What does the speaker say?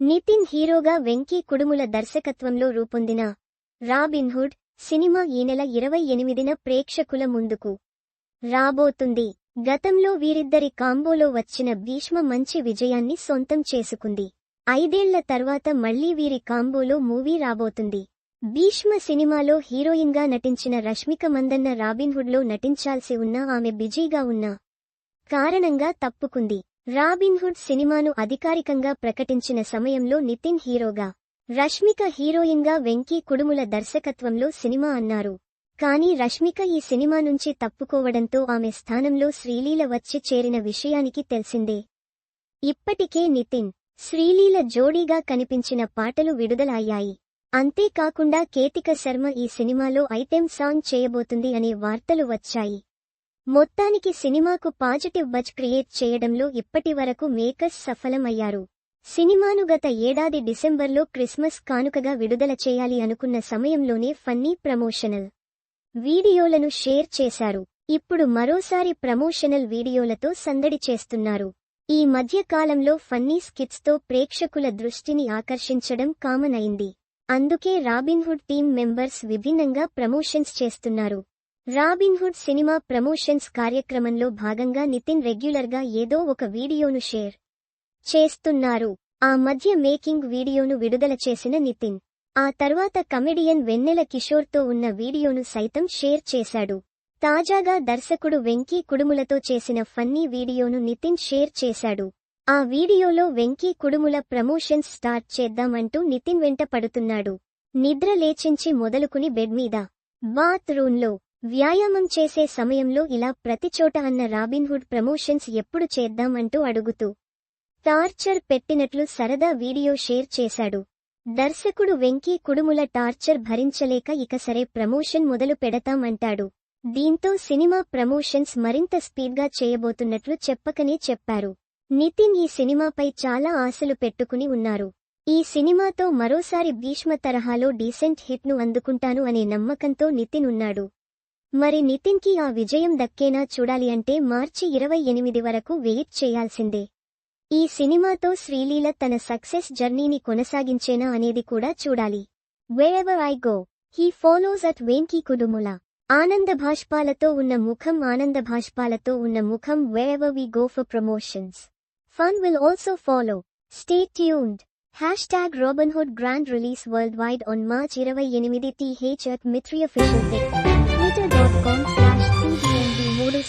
నితిన్ హీరోగా వెంకీ కుడుముల దర్శకత్వంలో రూపొందిన రాబిన్హుడ్ సినిమా ఈ నెల 28న ప్రేక్షకుల ముందుకు రాబోతుంది. గతంలో వీరిద్దరి కాంబోలో వచ్చిన భీష్మ మంచి విజయాన్ని సొంతం చేసుకుంది. 5 ఏళ్ల తర్వాత మళ్లీ వీరి కాంబోలో మూవీ రాబోతుంది. భీష్మ సినిమాలో హీరోయిన్గా నటించిన రష్మిక మందన్న రాబిన్హుడ్లో నటించాల్సి ఉన్నా ఆమె బిజీగా ఉన్న కారణంగా తప్పుకుంది. రాబిన్హుడ్ సినిమాను అధికారికంగా ప్రకటించిన సమయంలో నితిన్ హీరోగా, రష్మిక హీరోయిన్గా వెంకీ కుడుముల దర్శకత్వంలో సినిమా అన్నారు. కానీ రష్మిక ఈ సినిమా నుంచి తప్పుకోవడంతో ఆమె స్థానంలో శ్రీలీల వచ్చి చేరిన విషయానికి తెలిసిందే. ఇప్పటికే నితిన్, శ్రీలీల జోడీగా కనిపించిన పాటలు విడుదల అయ్యాయి. అంతేకాకుండా కేతిక శర్మ ఈ సినిమాలో ఐటెం సాంగ్ చేయబోతుంది అనే వార్తలు వచ్చాయి. మొత్తానికి సినిమాకు పాజిటివ్ బజ్ క్రియేట్ చేయడంలో ఇప్పటివరకు మేకర్స్ సఫలం అయ్యారు. సినిమాను గత ఏడాది డిసెంబర్లో క్రిస్మస్ కానుకగా విడుదల చేయాలి అనుకున్న సమయంలోనే ఫన్నీ ప్రమోషనల్ వీడియోలను షేర్ చేశారు. ఇప్పుడు మరోసారి ప్రమోషనల్ వీడియోలతో సందడి చేస్తున్నారు. ఈ మధ్య కాలంలో ఫన్నీ స్కిట్స్తో ప్రేక్షకుల దృష్టిని ఆకర్షించడం కామన్ అయింది. అందుకే రాబిన్హుడ్ టీమ్ మెంబర్స్ విభిన్నంగా ప్రమోషన్స్ చేస్తున్నారు. రాబిన్హుడ్ సినిమా ప్రమోషన్స్ కార్యక్రమంలో భాగంగా నితిన్ రెగ్యులర్గా ఏదో ఒక వీడియోను షేర్ చేస్తున్నారు. ఆ మధ్య మేకింగ్ వీడియోను విడుదల చేసిన నితిన్, ఆ తర్వాత కమెడియన్ వెన్నెల కిషోర్తో ఉన్న వీడియోను సైతం షేర్ చేశాడు. తాజాగా దర్శకుడు వెంకీ కుడుములతో చేసిన ఫన్నీ వీడియోను నితిన్ షేర్ చేశాడు. ఆ వీడియోలో వెంకీ కుడుముల ప్రమోషన్స్ స్టార్ట్ చేద్దామంటూ నితిన్ వెంట పడుతున్నాడు. నిద్ర లేచించి మొదలుకుని బెడ్ మీద, బాత్ రూంలో, వ్యాయామం చేసే సమయంలో ఇలా ప్రతిచోట అన్న రాబిన్హుడ్ ప్రమోషన్స్ ఎప్పుడు చేద్దాం అంటూ అడుగుతూ టార్చర్ పెట్టినట్లు సరదా వీడియో షేర్ చేశాడు. దర్శకుడు వెంకీ కుడుముల టార్చర్ భరించలేక ఇక సరే ప్రమోషన్ మొదలు పెడతాం అంటాడు. దీంతో సినిమా ప్రమోషన్స్ మరింత స్పీడ్గా చేయబోతున్నట్లు చెప్పకనే చెప్పారు. నితిన్ ఈ సినిమాపై చాలా ఆశలు పెట్టుకుని ఉన్నారు. ఈ సినిమాతో మరోసారి భీష్మ తరహాలో డీసెంట్ హిట్ను అందుకుంటాను అనే నమ్మకంతో నితిన్ ఉన్నాడు. మరి నితిన్కి ఆ విజయం దక్కేనా చూడాలి అంటే మార్చి 28 వరకు వెయిట్ చేయాల్సిందే. ఈ సినిమాతో శ్రీలీల తన సక్సెస్ జర్నీని కొనసాగించేనా అనేది కూడా చూడాలి. Wherever I go, he follows at Venky Kudumula. ఆనంద భాష్పాలతో ఉన్న ముఖం ఆనందభాష్పాలతో ఉన్న ముఖం Wherever we go for promotions, fun will also follow. Stay tuned. #Robinhood Grand Release Worldwide on March 28th at Mitri Official Tech. Twitter.com/cdnb Model